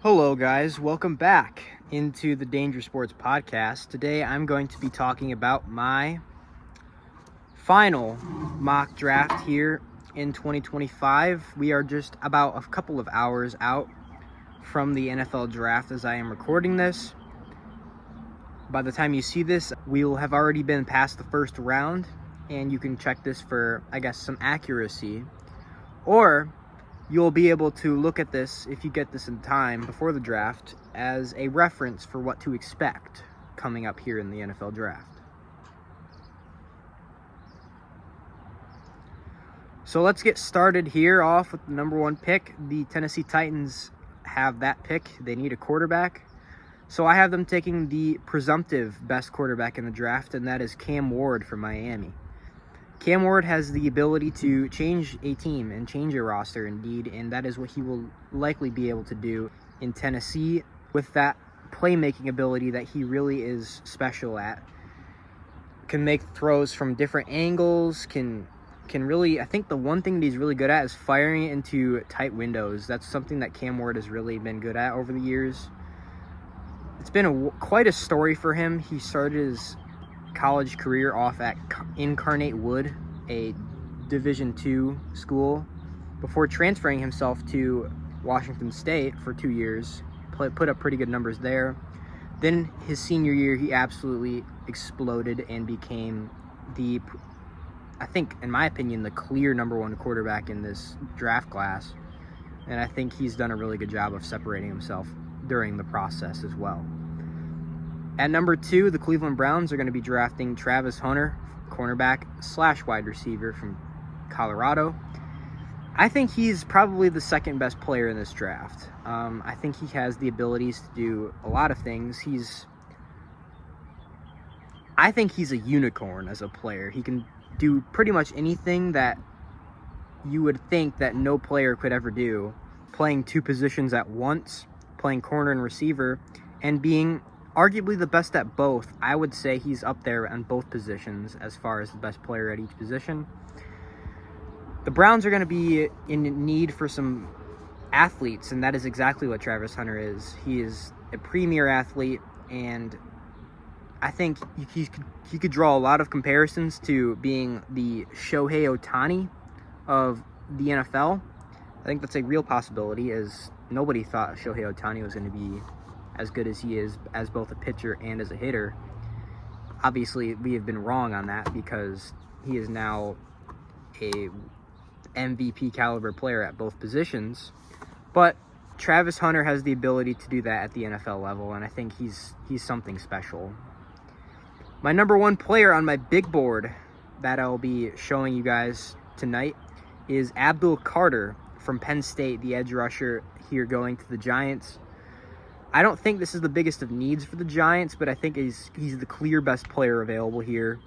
Hello, guys. Welcome back into the Danger Sports Podcast. Today, I'm going to be talking about my final mock draft here in 2025. We are just about a couple of hours out from the NFL draft as I am recording this. By the time you see this, we will have already been past the first round, and you can check this for, some accuracy. Or you'll be able to look at this, if you get this in time before the draft, as a reference for what to expect coming up here in the NFL draft. So let's get started here off with the number one pick. The Tennessee Titans have that pick. They need a quarterback. So I have them taking the presumptive best quarterback in the draft, and that is Cam Ward from Miami. Cam Ward has the ability to change a team and change a roster indeed, and that is what he will likely be able to do in Tennessee with that playmaking ability that he really is special at. Can make throws from different angles, can really, I think the one thing that he's really good at is firing it into tight windows. That's something that Cam Ward has really been good at over the years. It's been quite a story for him. He started his college career off at Incarnate Wood, a Division II school, before transferring himself to Washington State for 2 years. Put up pretty good numbers there. Then his senior year, he absolutely exploded and became I think, in my opinion, the clear number one quarterback in this draft class. And I think he's done a really good job of separating himself during the process as well. At number 2, the Cleveland Browns are going to be drafting Travis Hunter, cornerback / wide receiver from Colorado. I think he's probably the second best player in this draft. I think he has the abilities to do a lot of things. I think he's a unicorn as a player. He can do pretty much anything that you would think that no player could ever do, playing two positions at once, playing corner and receiver, and being arguably the best at both. I would say he's up there on both positions as far as the best player at each position. The Browns are going to be in need for some athletes, and that is exactly what Travis Hunter is. He is a premier athlete, and I think he could draw a lot of comparisons to being the Shohei Ohtani of the NFL. I think that's a real possibility, as nobody thought Shohei Ohtani was going to be as good as he is as both a pitcher and as a hitter. Obviously, we have been wrong on that because he is now a MVP caliber player at both positions. But Travis Hunter has the ability to do that at the NFL level, and I think he's something special. My number one player on my big board that I'll be showing you guys tonight is Abdul Carter from Penn State, the edge rusher here going to the Giants. I don't think this is the biggest of needs for the Giants, but I think he's the clear best player available here.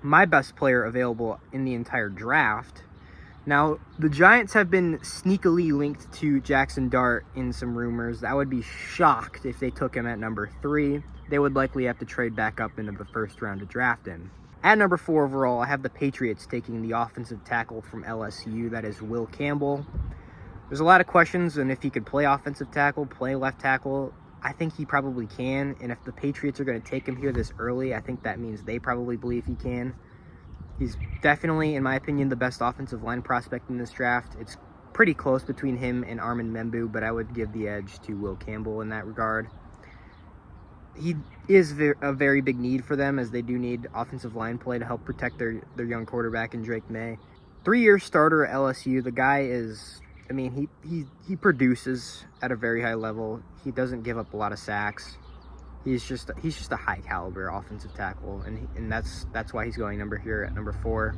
My best player available in the entire draft. Now, the Giants have been sneakily linked to Jackson Dart in some rumors. I would be shocked if they took him at number 3. They would likely have to trade back up into the first round to draft him. At number 4 overall, I have the Patriots taking the offensive tackle from LSU, that is Will Campbell. There's a lot of questions on if he could play offensive tackle, play left tackle. I think he probably can, and if the Patriots are going to take him here this early, I think that means they probably believe he can. He's definitely, in my opinion, the best offensive line prospect in this draft. It's pretty close between him and Armin Membu, but I would give the edge to Will Campbell in that regard. He is a very big need for them, as they do need offensive line play to help protect their young quarterback in Drake May. 3-year starter at LSU. The guy is, he produces at a very high level. He doesn't give up a lot of sacks. He's just a high caliber offensive tackle, and that's why he's going at number 4.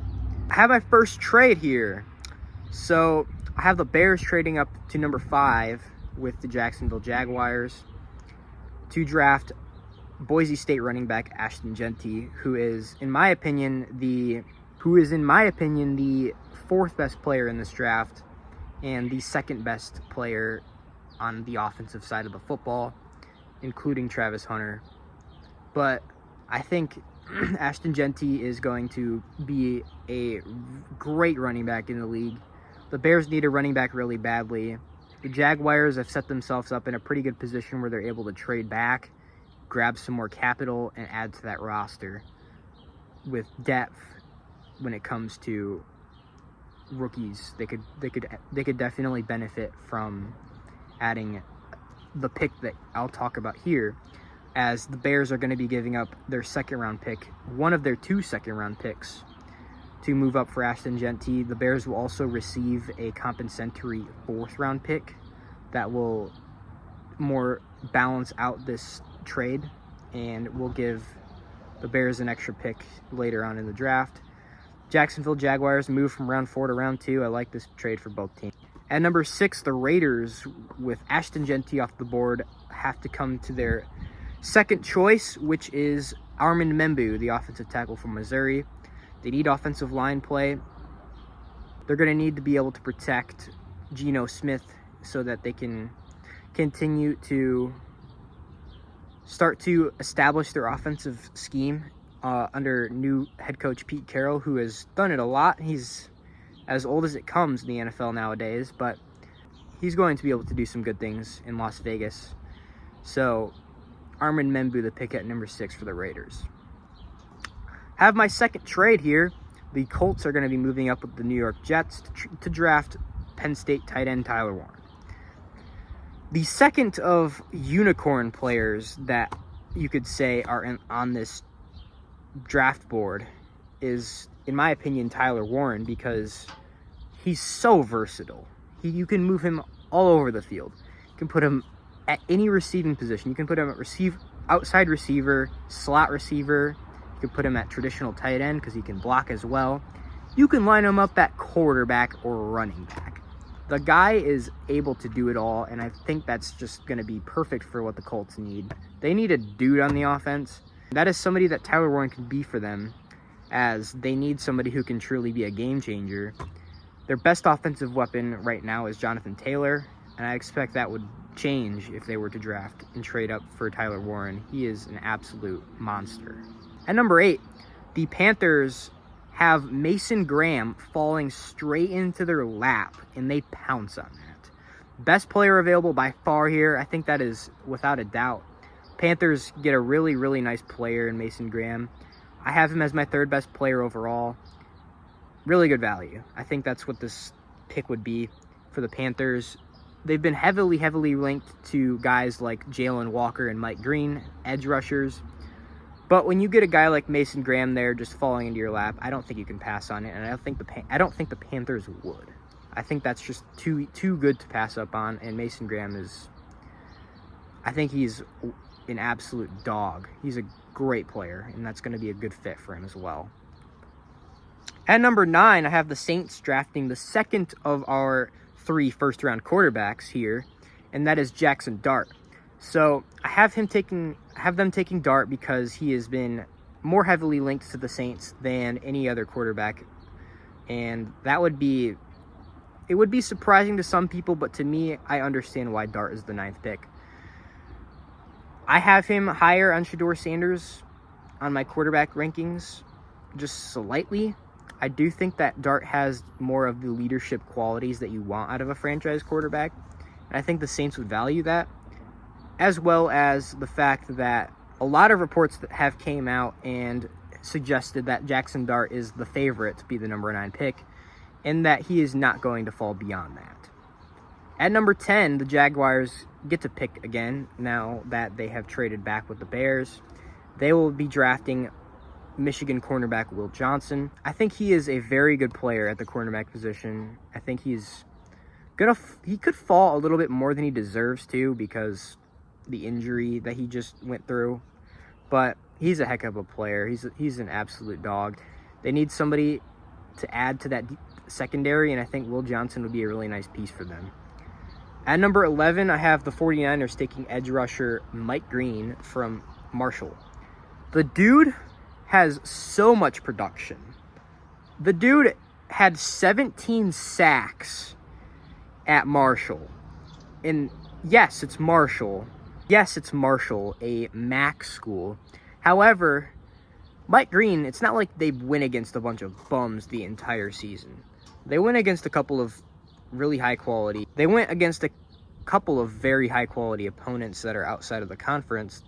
I have my first trade here. So I have the Bears trading up to number 5 with the Jacksonville Jaguars to draft Boise State running back Ashton Jeanty, who is in my opinion the 4th best player in this draft and the 2nd best player on the offensive side of the football, including Travis Hunter. But I think Ashton Jeanty is going to be a great running back in the league. The Bears need a running back really badly. the Jaguars have set themselves up in a pretty good position where they're able to trade back, grab some more capital, and add to that roster with depth when it comes to rookies. They could definitely benefit from adding the pick that I'll talk about here, as the Bears are going to be giving up their second-round pick, one of their 2 second-round picks, to move up for Ashton Jeanty. The Bears will also receive a compensatory 4th-round pick that will more balance out this trade and will give the Bears an extra pick later on in the draft. Jacksonville Jaguars move from round 4 to round 2. I like this trade for both teams. At number 6, the Raiders, with Ashton Jeanty off the board, have to come to their second choice, which is Armand Membou, the offensive tackle from Missouri. They need offensive line play. They're going to need to be able to protect Geno Smith so that they can continue to start to establish their offensive scheme under new head coach Pete Carroll, who has done it a lot. He's as old as it comes in the NFL nowadays, but he's going to be able to do some good things in Las Vegas. So, Armand Membou, the pick at number 6 for the Raiders. Have my second trade here. The Colts are going to be moving up with the New York Jets to draft Penn State tight end Tyler Warren. The second of unicorn players that you could say are on this draft board is, in my opinion, Tyler Warren, because he's so versatile. You can move him all over the field. You can put him at any receiving position. You can put him at outside receiver, slot receiver. You can put him at traditional tight end because he can block as well. You can line him up at quarterback or running back. The guy is able to do it all, and I think that's just going to be perfect for what the Colts need. They need a dude on the offense. That is somebody that Tyler Warren can be for them, as they need somebody who can truly be a game changer. Their best offensive weapon right now is Jonathan Taylor, and I expect that would change if they were to draft and trade up for Tyler Warren. He is an absolute monster. At number 8, the Panthers have Mason Graham falling straight into their lap, and they pounce on that. Best player available by far here. I think that is without a doubt. Panthers get a really, really nice player in Mason Graham. I have him as my 3rd best player overall. Really good value. I think that's what this pick would be for the Panthers. They've been heavily linked to guys like Jalen Walker and Mike Green, edge rushers. But when you get a guy like Mason Graham there just falling into your lap, I don't think you can pass on it, and I don't think the Panthers would. I think that's just too good to pass up on, and Mason Graham is, I think he's an absolute dog. He's a great player, and that's going to be a good fit for him as well. At number 9, I have the Saints drafting the second of our 3 first-round quarterbacks here, and that is Jackson Dart. So I have them taking Dart because he has been more heavily linked to the Saints than any other quarterback, and it would be surprising to some people, but to me, I understand why Dart is the 9th pick. I have him higher on Shedeur Sanders on my quarterback rankings, just slightly. I do think that Dart has more of the leadership qualities that you want out of a franchise quarterback, and I think the Saints would value that, as well as the fact that a lot of reports that have came out and suggested that Jackson Dart is the favorite to be the number 9 pick, and that he is not going to fall beyond that. At number 10, the Jaguars get to pick again now that they have traded back with the Bears. They will be drafting Michigan cornerback Will Johnson. I think he is a very good player at the cornerback position. I think he could fall a little bit more than he deserves to because the injury that he just went through, but he's a heck of a player. He's an absolute dog. They need somebody to add to that secondary, and I think Will Johnson would be a really nice piece for them. At number 11, I have the 49ers taking edge rusher Mike Green from Marshall. The dude has so much production. The dude had 17 sacks at Marshall. And yes, it's Marshall. Yes, it's Marshall, a MAC school. However, Mike Green, it's not like they win against a bunch of bums the entire season. They went against a couple of really high quality. They went against couple of very high quality opponents that are outside of the conference.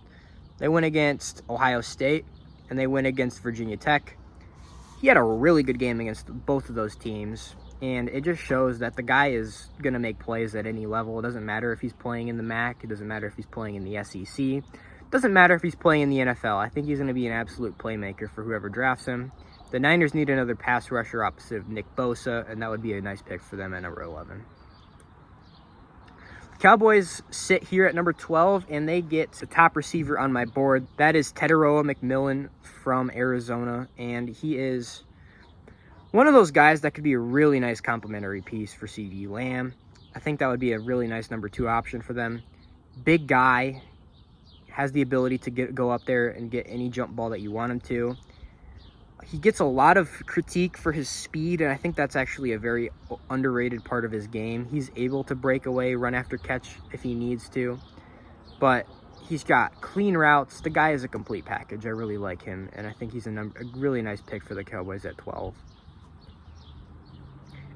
They went against Ohio State and they went against Virginia Tech. He had a really good game against both of those teams, and it just shows that the guy is going to make plays at any level. It doesn't matter if he's playing in the MAC. It doesn't matter if he's playing in the SEC. It doesn't matter if he's playing in the NFL. I think he's going to be an absolute playmaker for whoever drafts him. The Niners need another pass rusher opposite of Nick Bosa, and that would be a nice pick for them at number 11. Cowboys sit here at number 12, and they get the top receiver on my board. That is Tetairoa McMillan from Arizona, and he is one of those guys that could be a really nice complementary piece for CeeDee Lamb. I think that would be a really nice number 2 option for them. Big guy, has the ability to go up there and get any jump ball that you want him to. He gets a lot of critique for his speed, and I think that's actually a very underrated part of his game. He's able to break away, run after catch if he needs to, but he's got clean routes. The guy is a complete package. I really like him, and I think he's a really nice pick for the Cowboys at 12.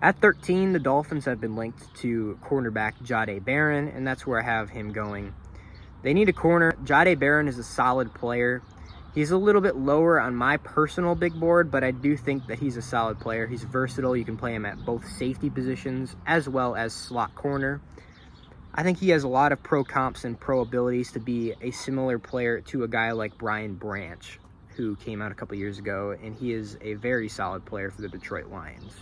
At 13, the Dolphins have been linked to cornerback Jahdae Barron, and that's where I have him going. They need a corner. Jahdae Barron is a solid player. He's a little bit lower on my personal big board, but I do think that he's a solid player. He's versatile. You can play him at both safety positions as well as slot corner. I think he has a lot of pro comps and pro abilities to be a similar player to a guy like Brian Branch, who came out a couple years ago, and he is a very solid player for the Detroit Lions.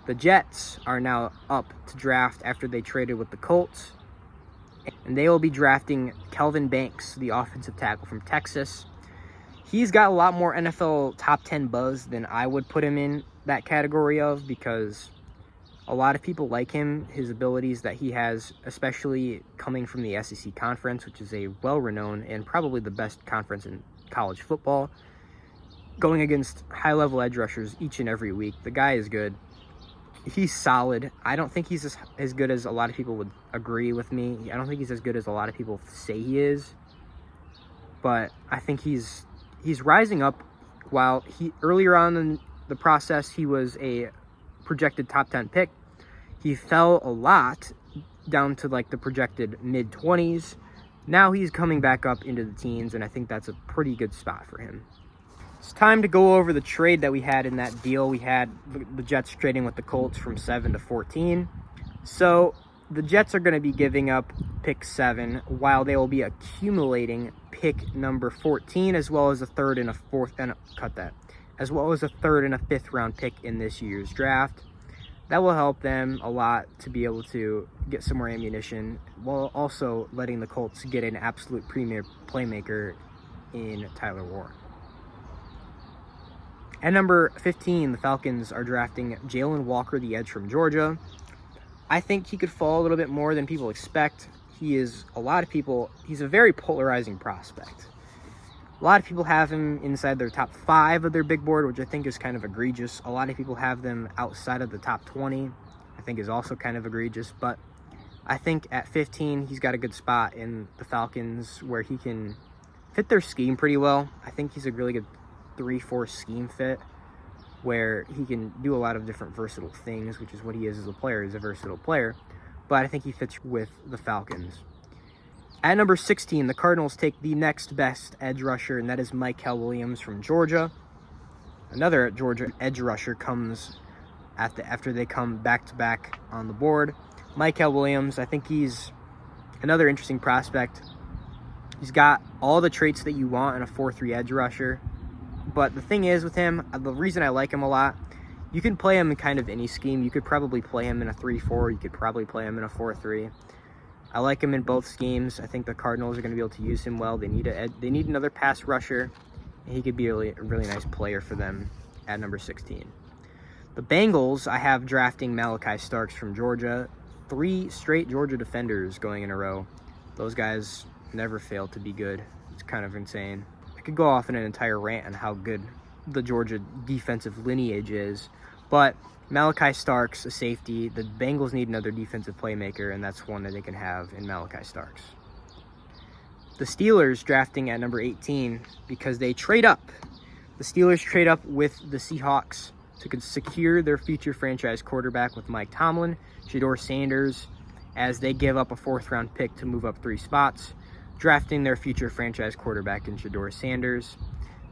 The Jets are now up to draft after they traded with the Colts, and they will be drafting Kelvin Banks, the offensive tackle from Texas. He's got a lot more NFL top 10 buzz than I would put him in that category of, because a lot of people like him, his abilities that he has, especially coming from the SEC conference, which is a well-renowned and probably the best conference in college football, going against high-level edge rushers each and every week. The guy is good. He's solid. I don't think he's as good as a lot of people would agree with me. I don't think he's as good as a lot of people say he is, but I think he's rising up. While earlier on in the process, he was a projected top 10 pick. He fell a lot down to like the projected mid-20s. Now he's coming back up into the teens, and I think that's a pretty good spot for him. It's time to go over the trade that we had in that deal. We had the Jets trading with the Colts from 7 to 14. So the Jets are going to be giving up pick 7, while they will be accumulating pick number 14, as well as a third and a fourth, as well as a third and a fifth round pick in this year's draft. That will help them a lot to be able to get some more ammunition, while also letting the Colts get an absolute premier playmaker in Tyler Warren. At number 15, the Falcons are drafting Jalen Walker, the edge from Georgia. I think he could fall a little bit more than people expect. He's a very polarizing prospect. A lot of people have him inside their top 5 of their big board, which I think is kind of egregious. A lot of people have them outside of the top 20. I think is also kind of egregious, but I think at 15, he's got a good spot in the Falcons where he can fit their scheme pretty well. I think he's a really good 3-4 scheme fit where he can do a lot of different versatile things, which is what he is as a player. He's a versatile player, but I think he fits with the Falcons. At number 16, the Cardinals take the next best edge rusher, and that is Mykel Williams from Georgia. Another Georgia edge rusher comes after they come back-to-back on the board. Mykel Williams, I think he's another interesting prospect. He's got all the traits that you want in a 4-3 edge rusher. But the thing is with him, the reason I like him a lot, you can play him in kind of any scheme. You could probably play him in a 3-4. You could probably play him in a 4-3. I like him in both schemes. I think the Cardinals are going to be able to use him well. They need another pass rusher, and he could be a really nice player for them at number 16. The Bengals, I have drafting Malachi Starks from Georgia. 3 straight Georgia defenders going in a row. Those guys never fail to be good. It's kind of insane. Could go off in an entire rant on how good the Georgia defensive lineage is, but Malachi Starks, a safety. The Bengals need another defensive playmaker, and that's one that they can have in Malachi Starks. The Steelers drafting at number 18 because they trade up. The Steelers trade up with the Seahawks to secure their future franchise quarterback with Mike Tomlin, Shedeur Sanders, as they give up a 4th-round pick to move up 3 spots, drafting their future franchise quarterback in Shedeur Sanders.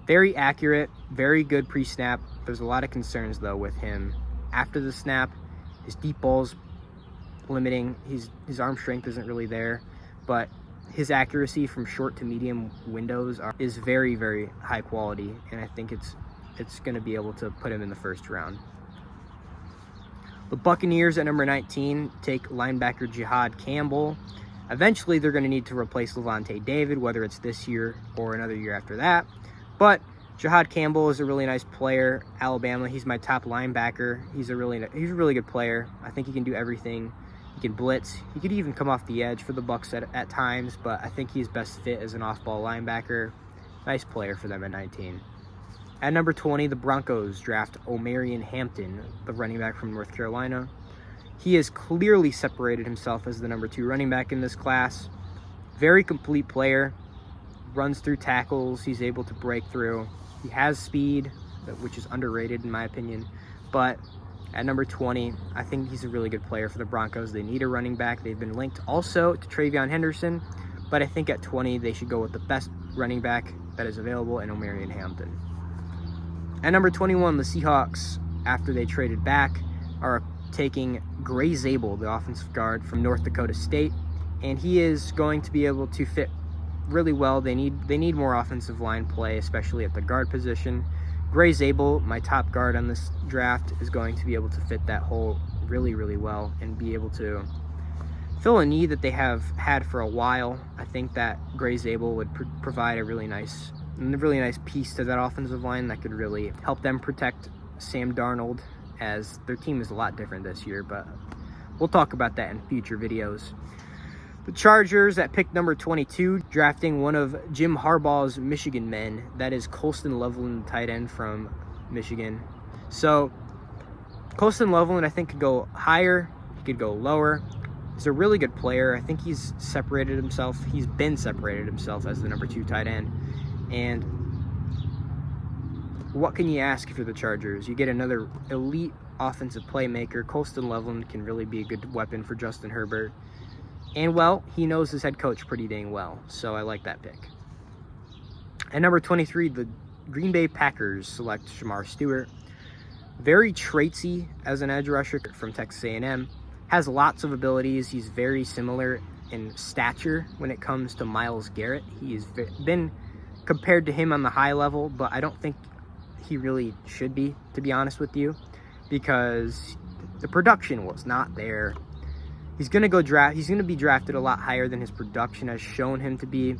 Very accurate, very good pre-snap. There's a lot of concerns, though, with him after the snap. His deep ball's limiting. His arm strength isn't really there, but his accuracy from short to medium windows is very, very high quality, and I think it's going to be able to put him in the 1st round. The Buccaneers at number 19 take linebacker Jihad Campbell. Eventually, they're going to need to replace Lavonte David, whether it's this year or another year after that. But Jihad Campbell is a really nice player. Alabama, he's my top linebacker. He's a really good player. I think he can do everything. He can blitz. He could even come off the edge for the Bucs at times, but I think he's best fit as an off-ball linebacker. Nice player for them at 19. At number 20, the Broncos draft Omarion Hampton, the running back from North Carolina. He has clearly separated himself as the number 2 running back in this class. Very complete player. Runs through tackles. He's able to break through. He has speed, which is underrated in my opinion. But at number 20, I think he's a really good player for the Broncos. They need a running back. They've been linked also to Travion Henderson. But I think at 20, they should go with the best running back that is available in Omarion Hampton. At number 21, the Seahawks, after they traded back, are taking Gray Zabel, the offensive guard from North Dakota State, and he is going to be able to fit really well. They need more offensive line play, especially at the guard position. Gray Zabel, my top guard on this draft, is going to be able to fit that hole really, really well and be able to fill a need that they have had for a while. I think that Gray Zabel would provide a really nice piece to that offensive line that could really help them protect Sam Darnold, as their team is a lot different this year, but we'll talk about that in future videos. The Chargers at pick number 22, drafting one of Jim Harbaugh's Michigan men, that is Colston Loveland, tight end from Michigan. So Colston Loveland, I think, could go higher, he could go lower. He's a really good player. I think he's been separated himself as the number 2 tight end. And what can you ask if you're the Chargers? You get another elite offensive playmaker. Colston Loveland can really be a good weapon for Justin Herbert. And, well, he knows his head coach pretty dang well, so I like that pick. At number 23, the Green Bay Packers select Shemar Stewart. Very traitsy as an edge rusher from Texas A&M. Has lots of abilities. He's very similar in stature when it comes to Myles Garrett. He's been compared to him on the high level, but I don't think he really should be, to be honest with you, because the production was not there. He's going to be drafted a lot higher than his production has shown him to be.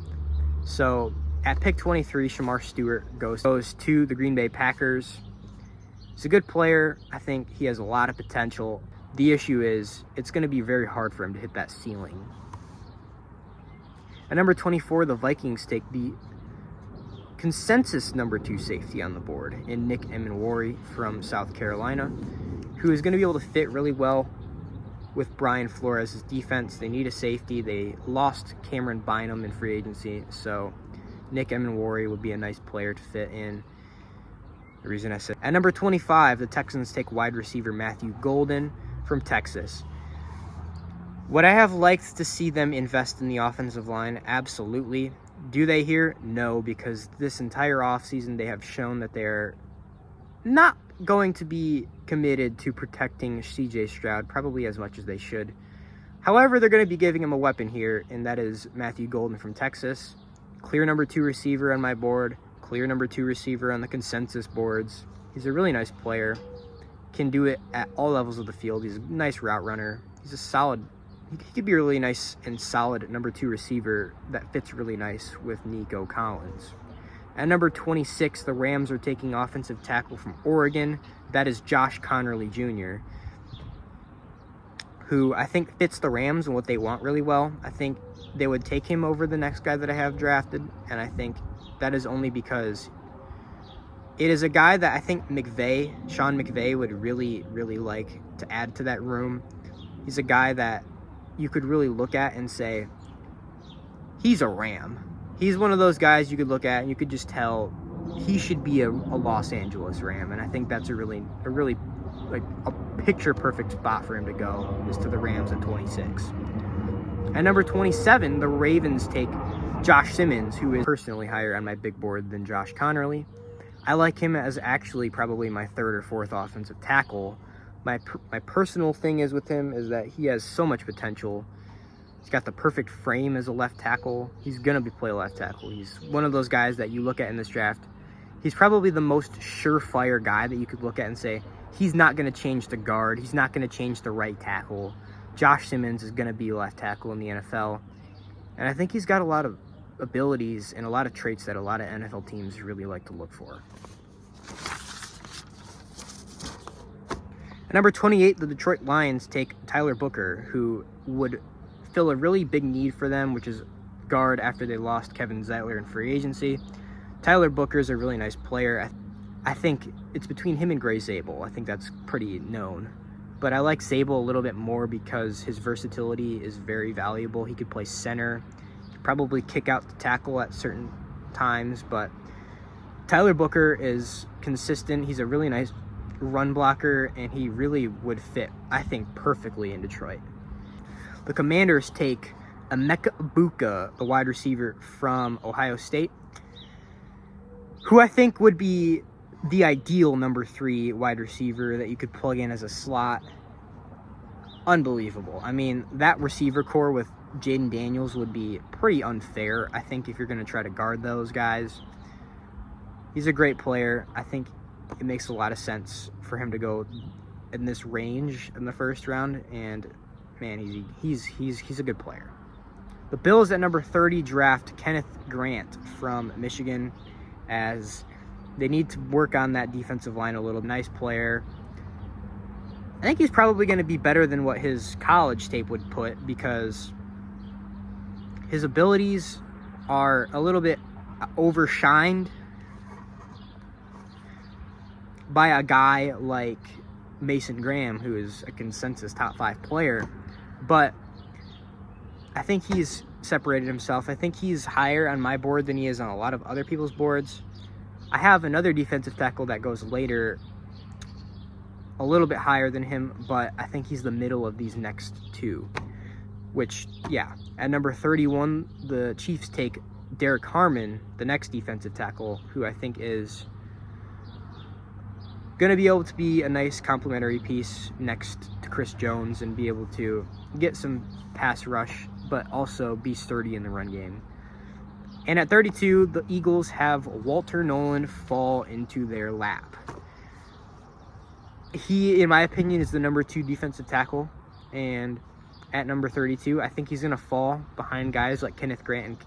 So at pick 23, Shemar Stewart goes to the Green Bay Packers. He's a good player. I think he has a lot of potential. The issue is it's going to be very hard for him to hit that ceiling. At number 24, the Vikings take the consensus number 2 safety on the board in Nick Emenwari from South Carolina, who is going to be able to fit really well with Brian Flores' defense. They need a safety. They lost Cameron Bynum in free agency, so Nick Emenwari would be a nice player to fit in. The reason I said. At number 25, the Texans take wide receiver Matthew Golden from Texas. Would I have liked to see them invest in the offensive line? Absolutely. Do they here? No, because this entire offseason they have shown that they're not going to be committed to protecting CJ Stroud probably as much as they should. However, they're going to be giving him a weapon here, and that is Matthew Golden from Texas. Clear number 2 receiver on my board. Clear number 2 receiver on the consensus boards. He's a really nice player. Can do it at all levels of the field. He's a nice route runner. He's a solid. He could be a really nice and solid number 2 receiver that fits really nice with Nico Collins. At number 26, the Rams are taking offensive tackle from Oregon. That is Josh Connerly Jr., who I think fits the Rams and what they want really well. I think they would take him over the next guy that I have drafted, and I think that is only because it is a guy that I think Sean McVay would really, really like to add to that room. He's a guy that you could really look at and say, he's a Ram. He's one of those guys you could look at and you could just tell he should be a Los Angeles Ram. And I think that's a really like a picture perfect spot for him to go, is to the Rams at 26. At number 27, the Ravens take Josh Simmons, who is personally higher on my big board than Josh Connerly. I like him as actually probably my third or fourth offensive tackle. My personal thing is with him is that he has so much potential. He's got the perfect frame as a left tackle. He's going to play left tackle. He's one of those guys that you look at in this draft. He's probably the most surefire guy that you could look at and say, he's not going to change the guard. He's not going to change the right tackle. Josh Simmons is going to be left tackle in the NFL. And I think he's got a lot of abilities and a lot of traits that a lot of NFL teams really like to look for. At number 28, the Detroit Lions take Tyler Booker, who would fill a really big need for them, which is guard after they lost Kevin Zeitler in free agency. Tyler Booker is a really nice player. I think it's between him and Gray Zabel. I think that's pretty known. But I like Zabel a little bit more because his versatility is very valuable. He could play center. He could probably kick out the tackle at certain times. But Tyler Booker is consistent. He's a really nice run blocker, and he really would fit, I think, perfectly in Detroit. The Commanders take Emeka Egbuka, the wide receiver from Ohio State, who I think would be the ideal number 3 wide receiver that you could plug in as a slot. Unbelievable. I mean, that receiver core with Jaden Daniels would be pretty unfair, I think, if you're going to try to guard those guys. He's a great player. I think it makes a lot of sense for him to go in this range in the first round, and man, he's a good player. The Bills at number 30 draft Kenneth Grant from Michigan, as they need to work on that defensive line a little. Nice player. I think he's probably going to be better than what his college tape would put, because his abilities are a little bit overshined by a guy like Mason Graham, who is a consensus top 5 player. But I think he's separated himself. I think he's higher on my board than he is on a lot of other people's boards. I have another defensive tackle that goes later, a little bit higher than him, but I think he's the middle of these next 2. Which, yeah, at number 31, the Chiefs take Derek Harmon, the next defensive tackle, who I think is going to be able to be a nice complementary piece next to Chris Jones and be able to get some pass rush, but also be sturdy in the run game. And at 32, the Eagles have Walter Nolan fall into their lap. He, in my opinion, is the number 2 defensive tackle. And at number 32, I think he's going to fall behind guys like Kenneth Grant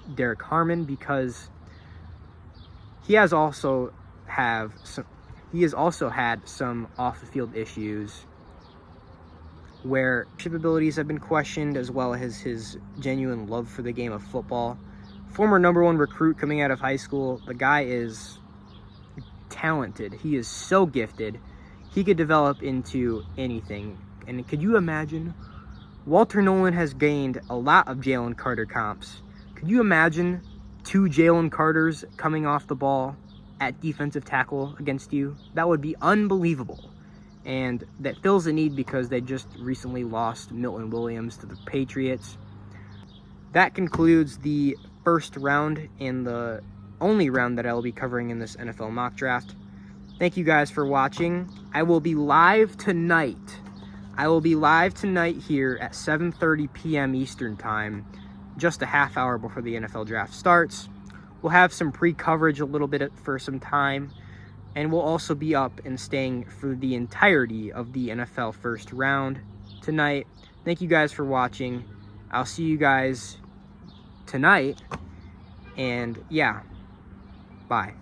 and Derek Harmon, because he has also had some off-the-field issues where leadership abilities have been questioned, as well as his genuine love for the game of football. Former number 1 recruit coming out of high school. The guy is talented. He is so gifted. He could develop into anything. And could you imagine? Walter Nolan has gained a lot of Jalen Carter comps. Could you imagine 2 Jalen Carters coming off the ball at defensive tackle against you? That would be unbelievable. And that fills a need because they just recently lost Milton Williams to the Patriots. That concludes the first round and the only round that I will be covering in this NFL mock draft. Thank you guys for watching. I will be live tonight. Here at 7:30 p.m. Eastern Time, just a half hour before the NFL draft starts. We'll have some pre-coverage a little bit for some time, and we'll also be up and staying for the entirety of the NFL first round tonight. Thank you guys for watching. I'll see you guys tonight, and yeah, bye.